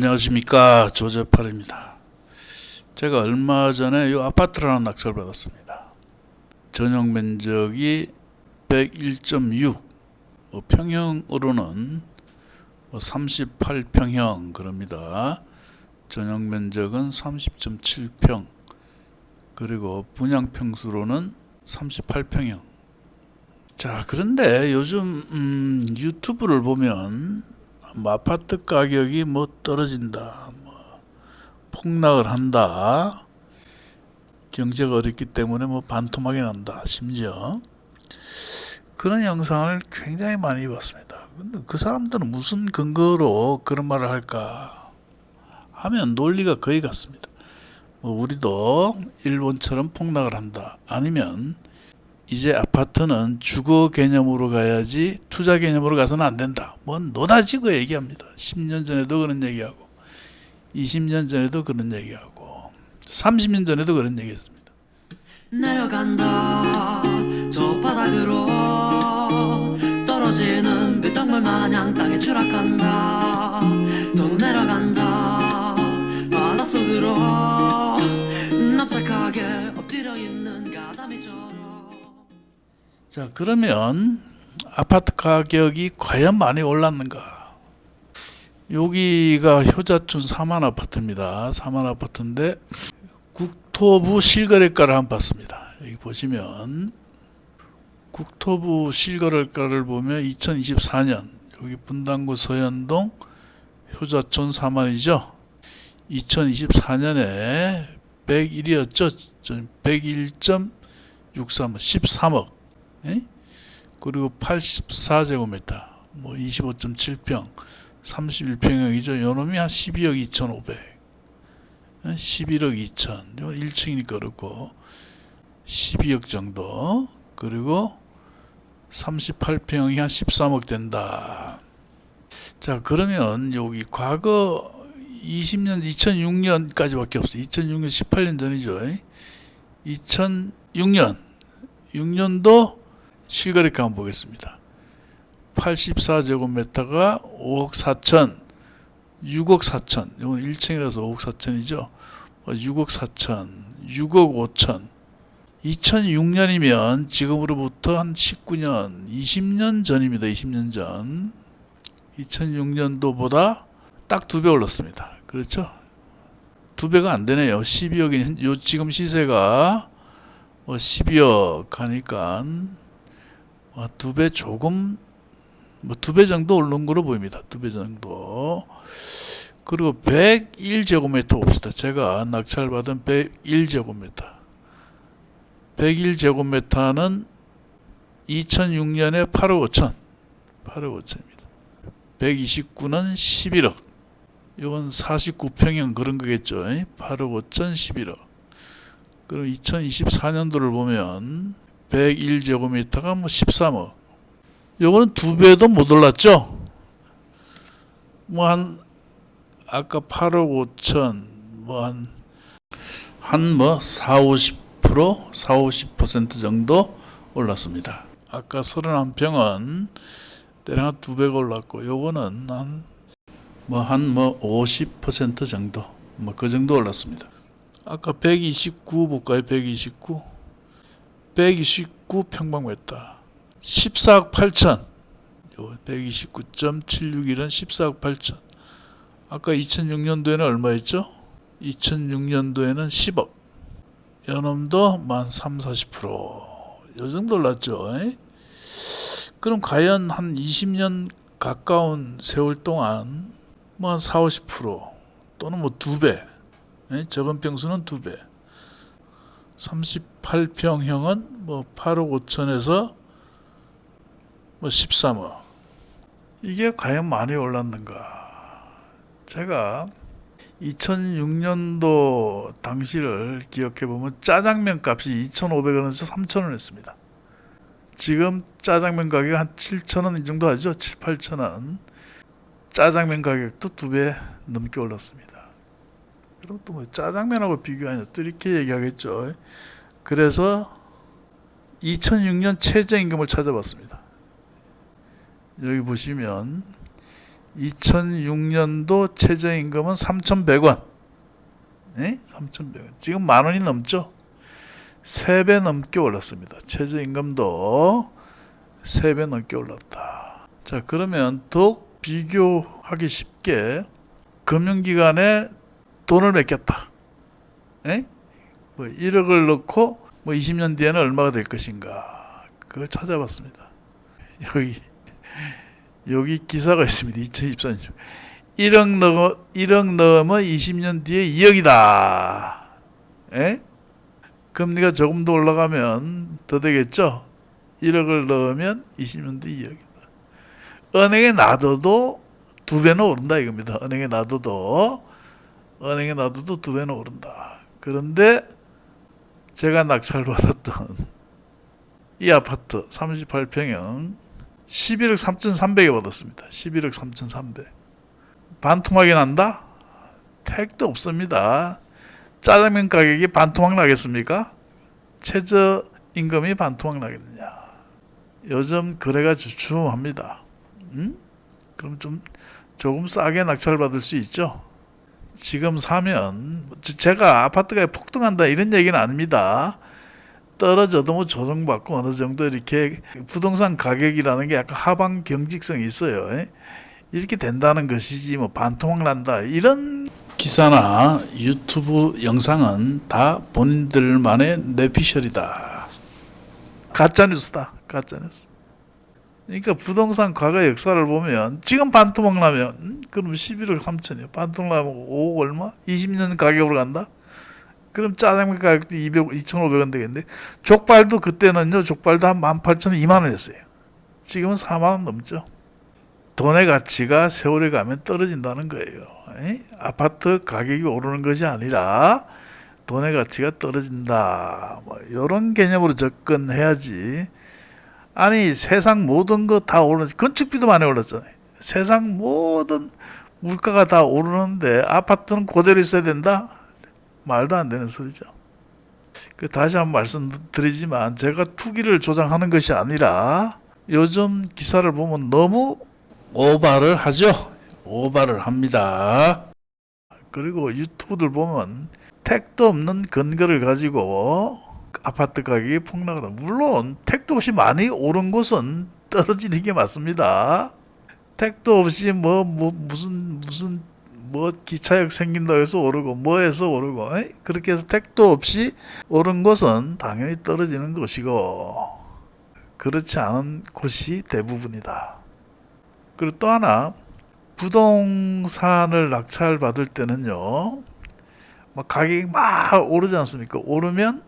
안녕하십니까, 조재팔입니다. 제가 얼마 전에 이 아파트를 하나 낙찰 받았습니다. 전용 면적이 101.6, 평형으로는 38평형 그럽니다. 전용 면적은 30.7평, 그리고 분양평수로는 38평형. 자, 그런데 요즘 유튜브를 보면 아파트 가격이 떨어진다, 폭락을 한다, 경제가 어렵기 때문에 반토막이 난다, 심지어 그런 영상을 굉장히 많이 봤습니다. 근데 그 사람들은 무슨 근거로 그런 말을 할까 하면 논리가 거의 같습니다. 우리도 일본처럼 폭락을 한다, 아니면 이제 아파트는 주거 개념으로 가야지 투자 개념으로 가서는 안 된다, 노다지고 얘기합니다. 10년 전에도 그런 얘기하고 20년 전에도 그런 얘기하고 30년 전에도 그런 얘기했습니다. 내려간다 저 바닥으로 떨어지는 빗방울 마냥 땅에 추락한다. 또 내려간다 바닷속으로 납작하게 엎드려 있는 가자미처럼. 자, 그러면 아파트 가격이 과연 많이 올랐는가? 여기가 효자촌 3만 아파트입니다. 3만 아파트인데 국토부 실거래가를 한번 봤습니다. 여기 보시면 국토부 실거래가를 보면 2024년 여기 분당구 서현동 효자촌 4만이죠. 2024년에 101이었죠. 101.63, 13억. 그리고 84제곱미터, 25.7평, 31평형이죠. 요놈이 한 12억 2,500, 11억 2천, 이건 1층이니까 그렇고 12억 정도. 그리고 38평형이 한 13억 된다. 자, 그러면 여기 과거 20년, 2006년까지밖에 없어요. 2006년 18년 전이죠. 2006년 6년도 실거래가 한번 보겠습니다. 84제곱미터가 5억 4천, 6억 4천, 이건 1층이라서 5억 4천이죠. 6억 4천, 6억 5천. 2006년이면 지금으로부터 한 19년, 20년 전입니다. 20년 전. 2006년도보다 딱 2배 올랐습니다. 그렇죠? 2배가 안 되네요. 12억이, 요 지금 시세가 12억 하니까 2배 조금, 2배 정도 오른 거로 보입니다. 2배 정도. 그리고 101제곱미터 봅시다. 제가 낙찰받은 101제곱미터. 101제곱미터는 2006년에 8억 5천. 8억 5천입니다. 129는 11억. 이건 49평형 그런 거겠죠. 8억 5천, 11억. 그럼 2024년도를 보면 101제곱미터가 13억. 요거는 2배도 못 올랐죠. 아까 8억 5천, 한 4, 50% 정도 올랐습니다. 아까 31평은 대략 한 2배가 올랐고, 요거는 한 50% 정도, 그 정도 올랐습니다. 아까 129 볼까요? 129 평방미터 14억 8천. 129.761은 14억 8천. 아까 2006년도에는 얼마였죠? 2006년도에는 10억. 요놈도 3, 40%. 요 정도 올랐죠. 그럼 과연 한 20년 가까운 세월 동안 한 4, 50% 또는 2배. 적은 평수는 2배. 38평형은 8억 5천에서 13억. 이게 과연 많이 올랐는가? 제가 2006년도 당시를 기억해 보면 짜장면 값이 2,500원에서 3,000원 했습니다. 지금 짜장면 가격 한 7,000원 이 정도 하죠. 7, 8,000원. 짜장면 가격도 2배 넘게 올랐습니다. 그럼 또 짜장면하고 비교하냐 또 이렇게 얘기하겠죠. 그래서 2006년 최저임금을 찾아봤습니다. 여기 보시면 2006년도 최저임금은 3,100원. 예? 3,100원. 지금 만 원이 넘죠? 3배 넘게 올랐습니다. 최저임금도 3배 넘게 올랐다. 자, 그러면 더욱 비교하기 쉽게 금융기관에 돈을 맡겼다. 예? 뭐 1억을 넣고 뭐 20년 뒤에는 얼마가 될 것인가. 그걸 찾아봤습니다. 여기 기사가 있습니다. 2024년 1억 넣으면 20년 뒤에 2억이다. 예? 금리가 조금 더 올라가면 더 되겠죠? 1억을 넣으면 20년 뒤에 2억이다. 은행에 놔둬도 2배는 오른다 이겁니다. 은행에 놔둬도 2배는 오른다. 그런데 제가 낙찰받았던 이 아파트 38평형 11억 3,300에 받았습니다. 11억 3,300. 반토막이 난다? 택도 없습니다. 짜장면 가격이 반토막 나겠습니까? 최저임금이 반토막 나겠느냐? 요즘 거래가 주춤합니다. 그럼 조금 싸게 낙찰받을 수 있죠. 지금 사면 제가 아파트가 폭등한다 이런 얘기는 아닙니다. 떨어져도 뭐 조정받고 어느 정도 이렇게 부동산 가격이라는 게 약간 하방 경직성이 있어요. 이렇게 된다는 것이지 뭐 반토막 난다 이런 기사나 유튜브 영상은 다 본인들만의 뇌피셜이다. 가짜뉴스다. 가짜뉴스. 그러니까 부동산 과거 역사를 보면 지금 반토막 나면 그럼 11억 3천이요. 반토막 나면 5억 얼마? 20년 가격으로 간다? 그럼 짜장면 가격도 2,500원 되겠는데 족발도 그때는요. 족발도 한 18,000원, 2만원 했어요. 지금은 4만원 넘죠. 돈의 가치가 세월이 가면 떨어진다는 거예요. 아파트 가격이 오르는 것이 아니라 돈의 가치가 떨어진다. 뭐 이런 개념으로 접근해야지. 아니 세상 모든 거 다 오르는 건축비도 많이 올랐잖아요. 세상 모든 물가가 다 오르는데 아파트는 그대로 있어야 된다? 말도 안 되는 소리죠. 다시 한번 말씀드리지만 제가 투기를 조장하는 것이 아니라 요즘 기사를 보면 너무 오바를 하죠. 오바를 합니다. 그리고 유튜브들 보면 택도 없는 근거를 가지고 아파트 가격이 폭락하다. 물론 택도 없이 많이 오른 곳은 떨어지는 게 맞습니다. 택도 없이 무슨 기차역 생긴다고 해서 오르고 뭐해서 오르고 그렇게 해서 택도 없이 오른 곳은 당연히 떨어지는 것이고 그렇지 않은 곳이 대부분이다. 그리고 또 하나 부동산을 낙찰받을 때는요 막 가격이 막 오르지 않습니까? 오르면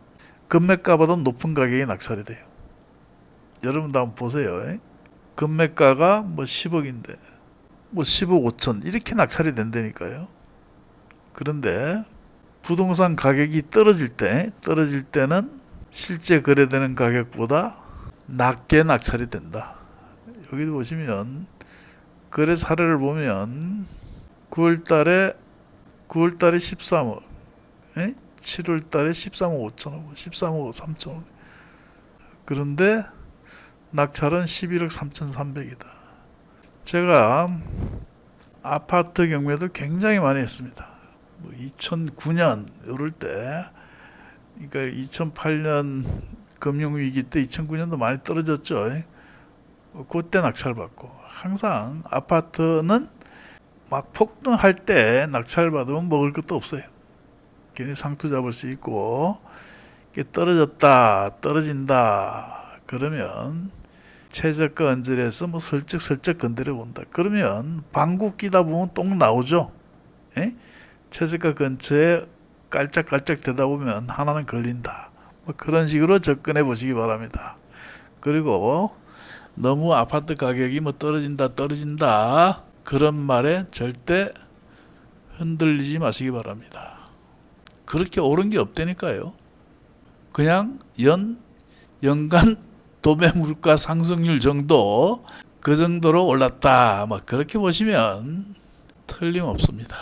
금매가보다 높은 가격이 낙찰이 돼요. 여러분도 한번 보세요. 금매가가 뭐 10억인데 뭐 10억 5천 이렇게 낙찰이 된다니까요. 그런데 부동산 가격이 떨어질 때는 실제 거래되는 가격보다 낮게 낙찰이 된다. 여기 보시면 거래 사례를 보면 9월달에 13억, 7월달에 13억 5천억, 13억 3천억. 그런데 낙찰은 11억 3,300이다. 제가 아파트 경매도 굉장히 많이 했습니다. 2009년 이럴 때, 그러니까 2008년 금융위기 때 2009년도 많이 떨어졌죠. 그때 낙찰받고 항상 아파트는 막 폭등할 때 낙찰받으면 먹을 것도 없어요. 괜히 상투 잡을 수 있고 떨어진다 그러면 최저가 언저리에서 뭐 슬쩍슬쩍 건드려 본다. 그러면 방구 끼다 보면 똥 나오죠. 최저가 근처에 깔짝깔짝 대다 보면 하나는 걸린다. 뭐 그런 식으로 접근해 보시기 바랍니다. 그리고 너무 아파트 가격이 뭐 떨어진다 그런 말에 절대 흔들리지 마시기 바랍니다. 그렇게 오른 게 없다니까요. 그냥 연간 도매 물가 상승률 정도 그 정도로 올랐다. 막 그렇게 보시면 틀림없습니다.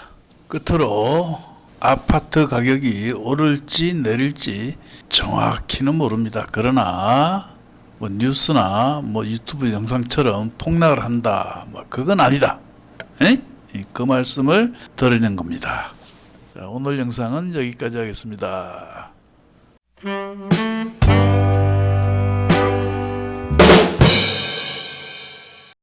끝으로 아파트 가격이 오를지 내릴지 정확히는 모릅니다. 그러나 뭐 뉴스나 뭐 유튜브 영상처럼 폭락을 한다. 뭐 그건 아니다. 그 말씀을 드리는 겁니다. 자, 오늘 영상은 여기까지 하겠습니다.